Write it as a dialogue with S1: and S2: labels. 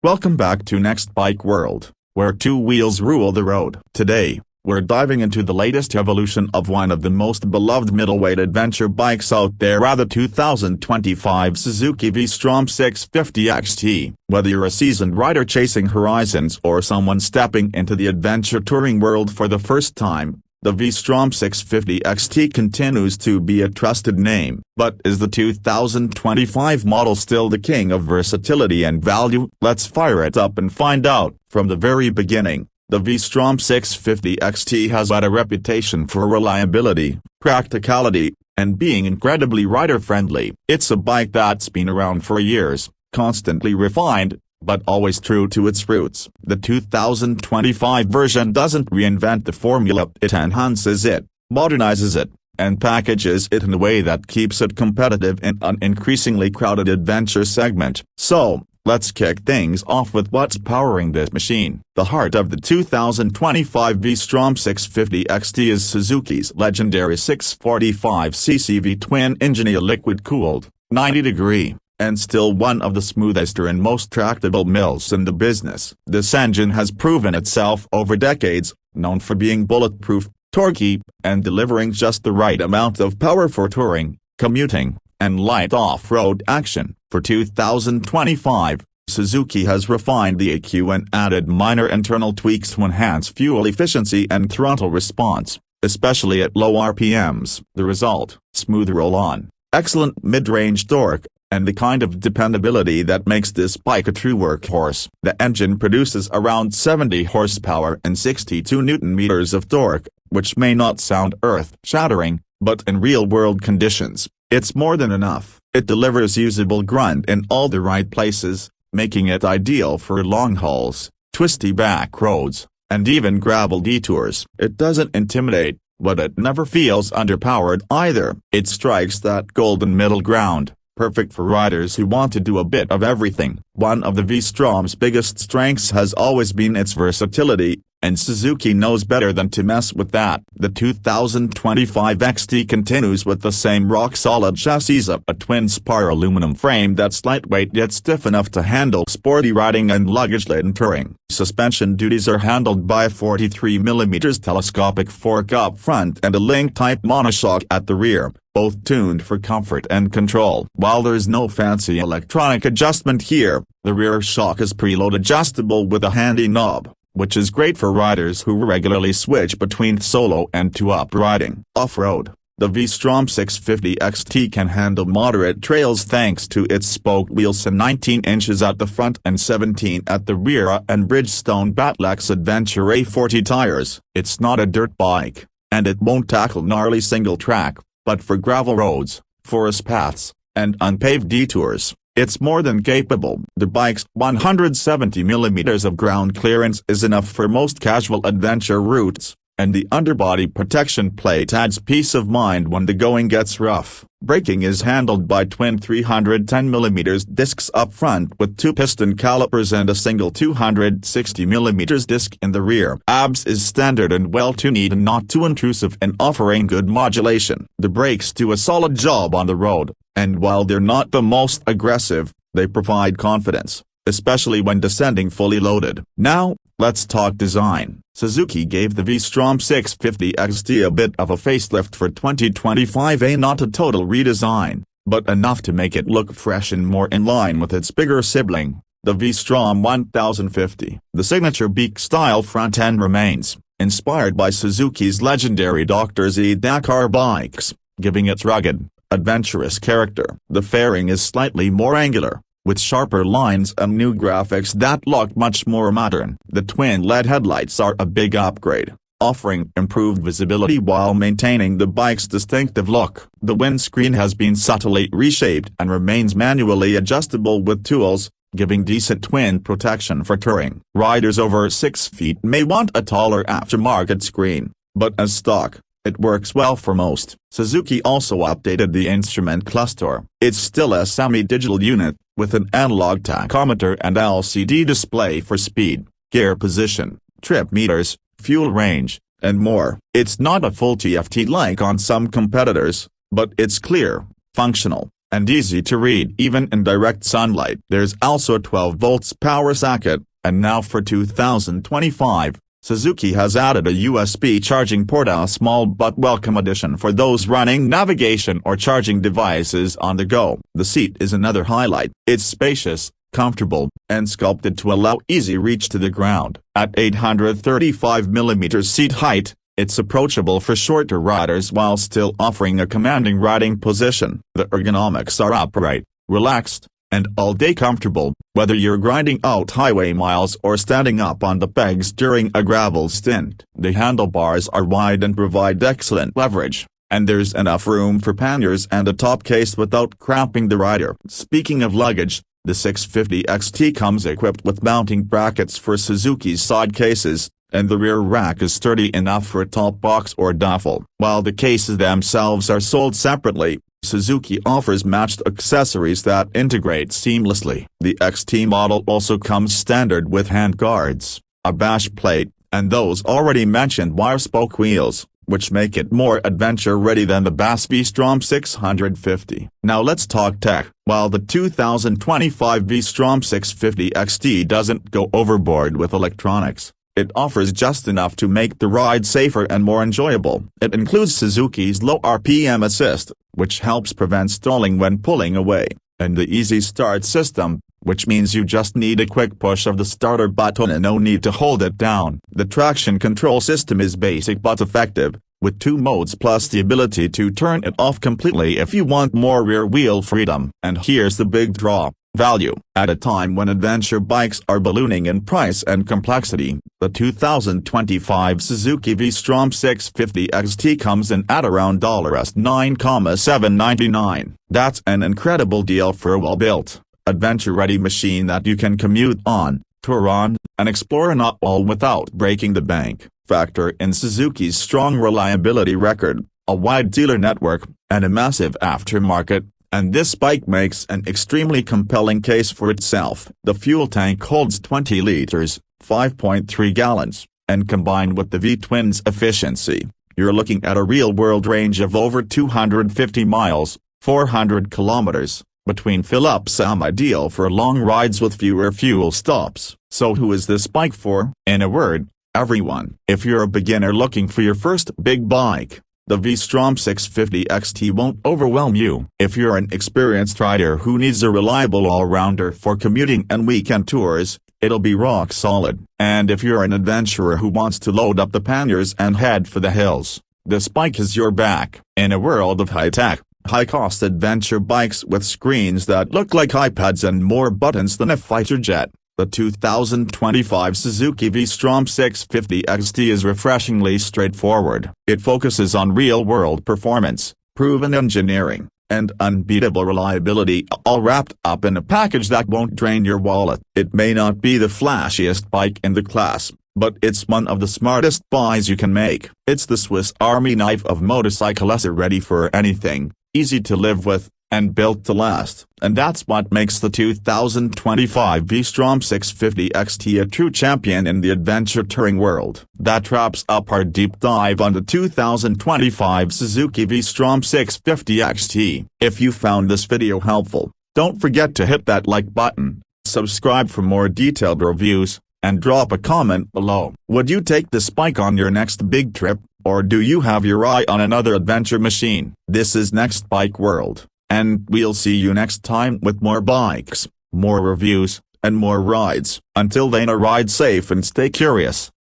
S1: Welcome back to Next Bike World, where two wheels rule the road. Today, we're diving into the latest evolution of one of the most beloved middleweight adventure bikes out there, the 2025 Suzuki V-Strom 650XT. Whether you're a seasoned rider chasing horizons or someone stepping into the adventure touring world for the first time, the V-Strom 650XT continues to be a trusted name. But is the 2025 model still the king of versatility and value? Let's fire it up and find out. From the very beginning, the V-Strom 650XT has had a reputation for reliability, practicality, and being incredibly rider-friendly. It's a bike that's been around for years, constantly refined, but always true to its roots. The 2025 version doesn't reinvent the formula, it enhances it, modernizes it, and packages it in a way that keeps it competitive in an increasingly crowded adventure segment. So, let's kick things off with what's powering this machine. The heart of the 2025 V-Strom 650XT is Suzuki's legendary 645cc V-twin engine, liquid-cooled, 90-degree. And still one of the smoothest and most tractable mills in the business. This engine has proven itself over decades, known for being bulletproof, torquey, and delivering just the right amount of power for touring, commuting, and light off-road action. For 2025, Suzuki has refined the EQ and added minor internal tweaks to enhance fuel efficiency and throttle response, especially at low RPMs. The result: smooth roll-on, excellent mid-range torque, and the kind of dependability that makes this bike a true workhorse. The engine produces around 70 horsepower and 62 Nm of torque, which may not sound earth-shattering, but in real-world conditions, it's more than enough. It delivers usable grunt in all the right places, making it ideal for long hauls, twisty back roads, and even gravel detours. It doesn't intimidate, but it never feels underpowered either. It strikes that golden middle ground, perfect for riders who want to do a bit of everything. One of the V-Strom's biggest strengths has always been its versatility, and Suzuki knows better than to mess with that. The 2025 XT continues with the same rock-solid chassis, a twin-spar aluminum frame that's lightweight yet stiff enough to handle sporty riding and luggage-laden touring. Suspension duties are handled by a 43mm telescopic fork up front and a link-type monoshock at the rear, both tuned for comfort and control. While there's no fancy electronic adjustment here, the rear shock is preload adjustable with a handy knob, which is great for riders who regularly switch between solo and two-up riding. Off-road, the V-Strom 650XT can handle moderate trails thanks to its spoke wheels and 19 inches at the front and 17 at the rear and Bridgestone Battlex Adventure A40 tires. It's not a dirt bike, and it won't tackle gnarly single-track, but for gravel roads, forest paths, and unpaved detours, it's more than capable. The bike's 170mm of ground clearance is enough for most casual adventure routes, and the underbody protection plate adds peace of mind when the going gets rough. Braking is handled by twin 310mm discs up front with two piston calipers and a single 260mm disc in the rear. ABS is standard and well-tuned and not too intrusive and offering good modulation. The brakes do a solid job on the road, and while they're not the most aggressive, they provide confidence, especially when descending fully loaded. Now, let's talk design. Suzuki gave the V-Strom 650XT a bit of a facelift for 2025, not a total redesign, but enough to make it look fresh and more in line with its bigger sibling, the V-Strom 1050. The signature beak-style front end remains, inspired by Suzuki's legendary Dr. Z Dakar bikes, giving it rugged, adventurous character. The fairing is slightly more angular, with sharper lines and new graphics that look much more modern. The twin LED headlights are a big upgrade, offering improved visibility while maintaining the bike's distinctive look. The windscreen has been subtly reshaped and remains manually adjustable with tools, giving decent twin protection for touring. Riders over 6 feet may want a taller aftermarket screen, but as stock, it works well for most. Suzuki also updated the instrument cluster. It's still a semi-digital unit, with an analog tachometer and LCD display for speed, gear position, trip meters, fuel range, and more. It's not a full TFT like on some competitors, but it's clear, functional, and easy to read even in direct sunlight. There's also a 12 volts power socket, and now for 2025, Suzuki has added a USB charging port, a small but welcome addition for those running navigation or charging devices on the go. The seat is another highlight. It's spacious, comfortable, and sculpted to allow easy reach to the ground. At 835mm seat height, it's approachable for shorter riders while still offering a commanding riding position. The ergonomics are upright, relaxed, and all-day comfortable, whether you're grinding out highway miles or standing up on the pegs during a gravel stint. The handlebars are wide and provide excellent leverage, and there's enough room for panniers and a top case without cramping the rider. Speaking of luggage, the 650XT comes equipped with mounting brackets for Suzuki's side cases, and the rear rack is sturdy enough for a top box or duffel. While the cases themselves are sold separately, Suzuki offers matched accessories that integrate seamlessly. The XT model also comes standard with handguards, a bash plate, and those already mentioned wire-spoke wheels, which make it more adventure-ready than the V-Strom 650. Now let's talk tech. While the 2025 V-Strom 650XT doesn't go overboard with electronics, it offers just enough to make the ride safer and more enjoyable. It includes Suzuki's low RPM assist, which helps prevent stalling when pulling away, and the easy start system, which means you just need a quick push of the starter button and no need to hold it down. The traction control system is basic but effective, with 2 modes plus the ability to turn it off completely if you want more rear wheel freedom. And here's the big draw: value. At a time when adventure bikes are ballooning in price and complexity, the 2025 Suzuki V-Strom 650XT comes in at around $9,799. That's an incredible deal for a well-built, adventure-ready machine that you can commute on, tour on, and explore, not all without breaking the bank. Factor in Suzuki's strong reliability record, a wide dealer network, and a massive aftermarket, and this bike makes an extremely compelling case for itself. The fuel tank holds 20 liters, 5.3 gallons, and combined with the V-twin's efficiency, you're looking at a real-world range of over 250 miles, 400 kilometers, between fill-ups. Ideal for long rides with fewer fuel stops. So who is this bike for? In a word, everyone. If you're a beginner looking for your first big bike, the V-Strom 650XT won't overwhelm you. If you're an experienced rider who needs a reliable all-rounder for commuting and weekend tours, it'll be rock solid. And if you're an adventurer who wants to load up the panniers and head for the hills, this bike is your back. In a world of high-tech, high-cost adventure bikes with screens that look like iPads and more buttons than a fighter jet, the 2025 Suzuki V-Strom 650XT is refreshingly straightforward. It focuses on real-world performance, proven engineering, and unbeatable reliability, all wrapped up in a package that won't drain your wallet. It may not be the flashiest bike in the class, but it's one of the smartest buys you can make. It's the Swiss Army knife of motorcyclists, ready for anything, easy to live with, and built to last. And that's what makes the 2025 V-Strom 650XT a true champion in the adventure touring world. That wraps up our deep dive on the 2025 Suzuki V-Strom 650XT. If you found this video helpful, don't forget to hit that like button, subscribe for more detailed reviews, and drop a comment below. Would you take this bike on your next big trip, or do you have your eye on another adventure machine? This is Next Bike World, and we'll see you next time with more bikes, more reviews, and more rides. Until then, ride safe and stay curious.